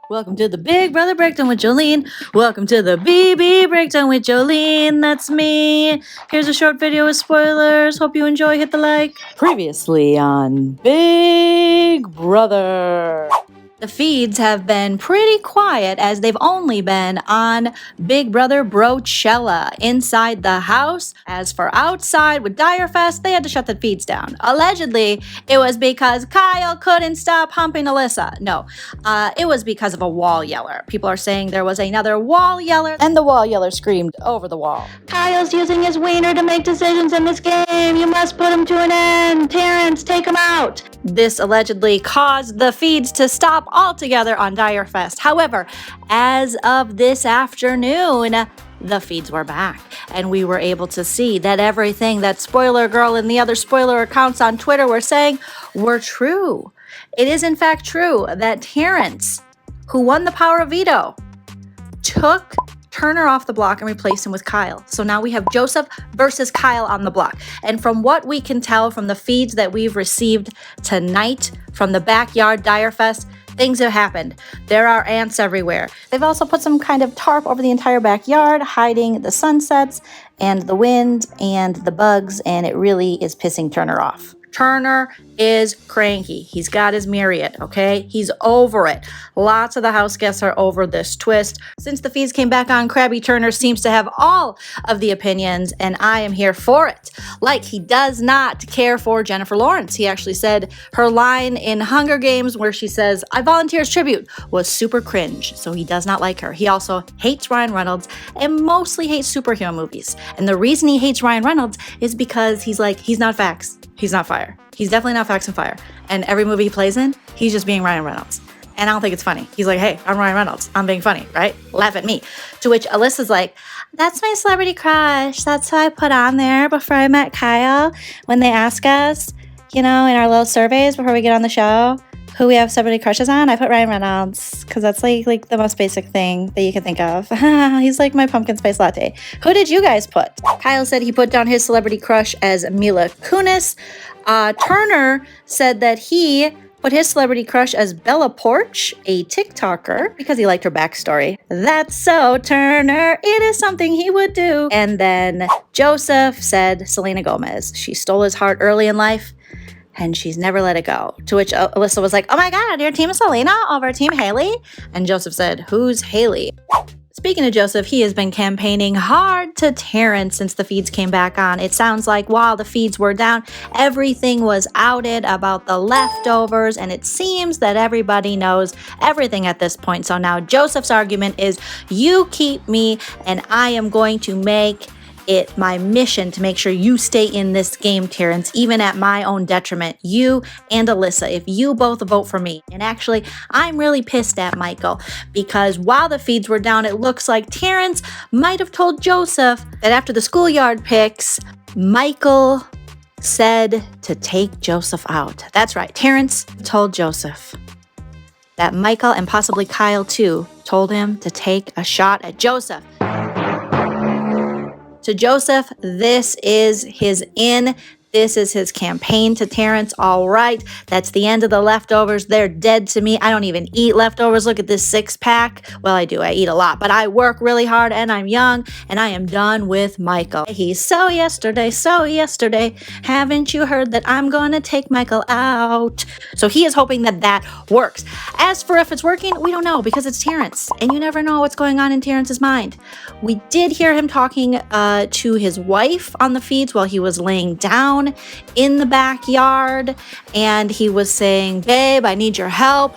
Welcome to the Big Brother Breakdown with Joleen. Welcome to the BB Breakdown with Joleen. That's me. Here's a short video with spoilers. Hope you enjoy. Hit the like. Previously on Big Brother. The feeds have been pretty quiet as they've only been on Big Brother Brochella inside the house. As for outside with DYRE Fest, they had to shut the feeds down. Allegedly, it was because Kyle couldn't stop humping Alyssa. No, it was because of a wall yeller. People are saying there was another wall yeller, and the wall yeller screamed over the wall. Kyle's using his wiener to make decisions in this game. You must put him to an end. Terrance, take him out. This allegedly caused the feeds to stop altogether on DYRE Fest. However, as of this afternoon, the feeds were back, and we were able to see that everything that Spoiler Girl and the other spoiler accounts on Twitter were saying were true. It is in fact true that Terrance, who won the power of veto, took Turner off the block and replaced him with Kyle. So now we have Joseph versus Kyle on the block. And from what we can tell from the feeds that we've received tonight from the backyard DYRE Fest, things have happened. There are ants everywhere. They've also put some kind of tarp over the entire backyard, hiding the sunsets and the wind and the bugs, and it really is pissing Turner off. Turner is cranky. He's got his myriad, okay? He's over it. Lots of the house guests are over this twist. Since the feeds came back on, Krabby Turner seems to have all of the opinions, and I am here for it. Like, he does not care for Jennifer Lawrence. He actually said her line in Hunger Games where she says, "I volunteer as tribute," was super cringe, so he does not like her. He also hates Ryan Reynolds and mostly hates superhero movies. And the reason he hates Ryan Reynolds is because he's not facts. He's not fire. He's definitely not facts and fire. And every movie he plays in, he's just being Ryan Reynolds. And I don't think it's funny. He's like, "Hey, I'm Ryan Reynolds. I'm being funny, right? Laugh at me." To which Alyssa's like, "That's my celebrity crush. That's who I put on there before I met Kyle. When they ask us, in our little surveys before we get on the show, who we have celebrity crushes on, I put Ryan Reynolds, because that's like the most basic thing that you can think of. He's like my pumpkin spice latte. Who did you guys put?" Kyle said he put down his celebrity crush as Mila Kunis. Turner said that he put his celebrity crush as Bella Poarch, a TikToker, because he liked her backstory. That's so Turner. It is something he would do. And then Joseph said Selena Gomez. She stole his heart early in life, and she's never let it go. To which Alyssa was like, "Oh my God, your team is Selena over Team Haley?" And Joseph said, "Who's Haley?" Speaking of Joseph, he has been campaigning hard to Terrance since the feeds came back on. It sounds like while the feeds were down, everything was outed about the leftovers, and it seems that everybody knows everything at this point. So now Joseph's argument is, "You keep me, and I am going to make it my mission to make sure you stay in this game, Terrance, even at my own detriment. You and Alyssa, if you both vote for me." And actually, I'm really pissed at Michael, because while the feeds were down, it looks like Terrance might have told Joseph that after the schoolyard picks, Michael said to take Joseph out. That's right, Terrance told Joseph that Michael, and possibly Kyle too, told him to take a shot at Joseph. To Joseph, this is his in. This is his campaign to Terrance. All right, that's the end of the leftovers. They're dead to me. I don't even eat leftovers. Look at this six-pack. Well, I do. I eat a lot, but I work really hard, and I'm young, and I am done with Michael. He's so yesterday. Haven't you heard that I'm going to take Michael out? So he is hoping that that works. As for if it's working, we don't know, because it's Terrance, and you never know what's going on in Terrance's mind. We did hear him talking to his wife on the feeds while he was laying down in the backyard, and he was saying, "Babe, I need your help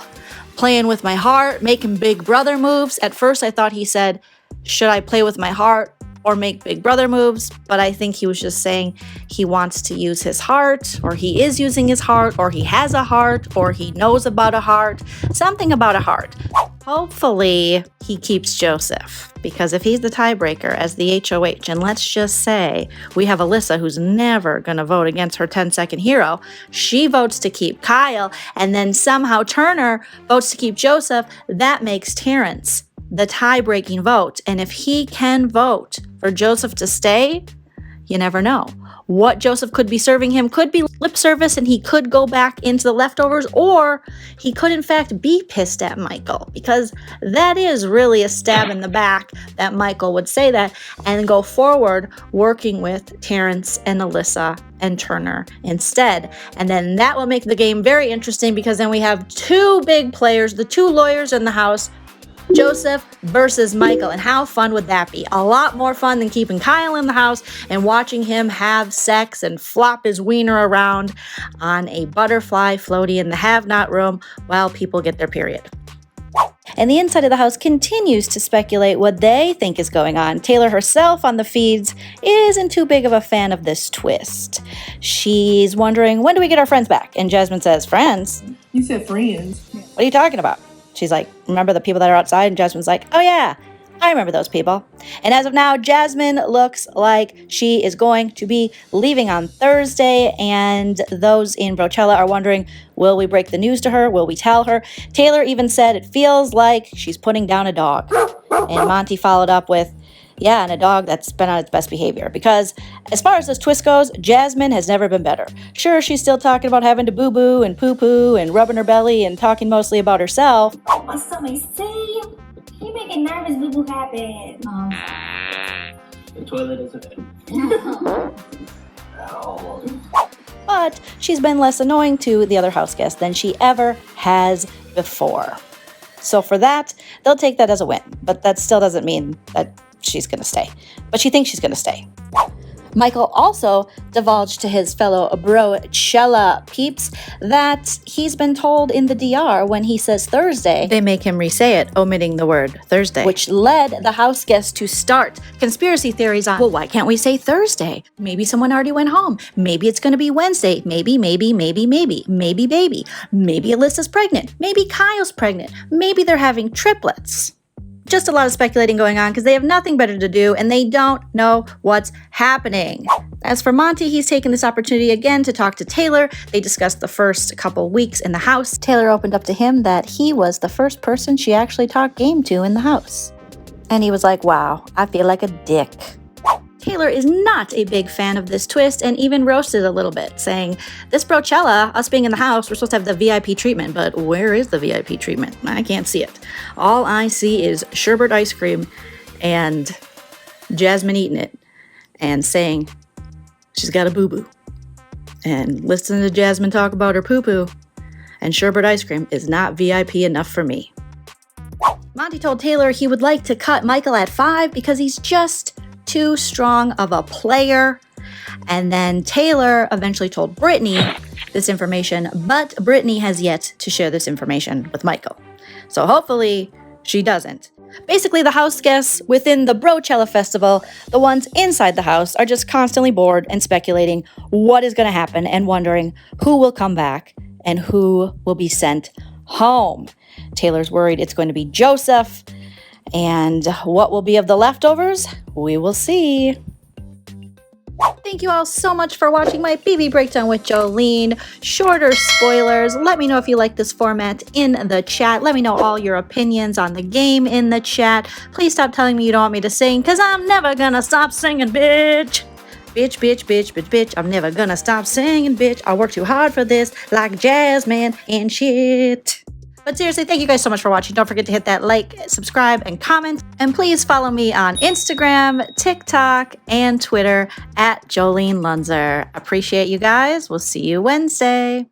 playing with my heart, making big brother moves." At first I thought he said, "Should I play with my heart or make big brother moves?" But I think he was just saying he wants to use his heart, or he is using his heart, or he has a heart, or he knows about a heart, something about a heart. Hopefully he keeps Joseph, because if he's the tiebreaker as the HOH, and let's just say we have Alyssa, who's never going to vote against her 10-second hero, she votes to keep Kyle, and then somehow Turner votes to keep Joseph, that makes Terrance the tie-breaking vote. And if he can vote for Joseph to stay, you never know. what Joseph could be serving him could be lip service and he could go back into the leftovers, or he could in fact be pissed at Michael, because that is really a stab in the back that Michael would say that and go forward working with Terrance and Alyssa and Turner instead. And then that will make the game very interesting, because then we have two big players, the two lawyers in the house, Joseph versus Michael. And how fun would that be? A lot more fun than keeping Kyle in the house and watching him have sex and flop his wiener around on a butterfly floaty in the have-not room while people get their period. And the inside of the house continues to speculate what they think is going on. Taylor herself on the feeds isn't too big of a fan of this twist. She's wondering, when do we get our friends back? And Jasmine says, friends? You said friends. What are you talking about? She's like, remember the people that are outside? And Jasmine's like, oh yeah, I remember those people. And as of now, Jasmine looks like she is going to be leaving on Thursday. And those in Portola are wondering, will we break the news to her? Will we tell her? Taylor even said it feels like she's putting down a dog. And Monty followed up with, yeah, and a dog that's been on its best behavior. Because as far as this twist goes, Jasmine has never been better. Sure, she's still talking about having to boo-boo and poo-poo and rubbing her belly and talking mostly about herself. My stomach, see? You make a nervous boo-boo happen. The toilet isn't But she's been less annoying to the other house guests than she ever has before. So for that, they'll take that as a win. But that still doesn't mean that she's going to stay. But she thinks she's going to stay. Michael also divulged to his fellow Portola peeps that he's been told in the DR when he says Thursday, they make him re-say it, omitting the word Thursday, which led the house guests to start conspiracy theories on, well, why can't we say Thursday? Maybe someone already went home. Maybe it's going to be Wednesday. Maybe baby. Maybe Alyssa's pregnant. Maybe Kyle's pregnant. Maybe they're having triplets. Just a lot of speculating going on because they have nothing better to do and they don't know what's happening. As for Monty, he's taken this opportunity again to talk to Taylor. They discussed the first couple weeks in the house. Taylor opened up to him that he was the first person she actually talked game to in the house. And he was like, wow, I feel like a dick. Taylor is not a big fan of this twist and even roasted a little bit, saying, this Portola, us being in the house, we're supposed to have the VIP treatment, but where is the VIP treatment? I can't see it. All I see is sherbet ice cream and Jasmine eating it and saying she's got a boo-boo. And listening to Jasmine talk about her poo-poo and sherbet ice cream is not VIP enough for me. Monty told Taylor he would like to cut Michael at 5 because he's just too strong of a player. And then Taylor eventually told Brittany this information, but Brittany has yet to share this information with Michael. So hopefully she doesn't. Basically, the house guests within the Portola festival, the ones inside the house, are just constantly bored and speculating what is going to happen and wondering who will come back and who will be sent home. Taylor's worried it's going to be Joseph. And what will be of the leftovers? We will see. Thank you all so much for watching my BB Breakdown with Joleen. Shorter spoilers. Let me know if you like this format in the chat. Let me know all your opinions on the game in the chat. Please stop telling me you don't want me to sing, because I'm never gonna stop singing, bitch. Bitch. I'm never gonna stop singing, bitch. I work too hard for this, like Jasmine and shit. But seriously, thank you guys so much for watching. Don't forget to hit that like, subscribe, and comment. And please follow me on Instagram, TikTok, and Twitter at Joleen Lunzer. Appreciate you guys. We'll see you Wednesday.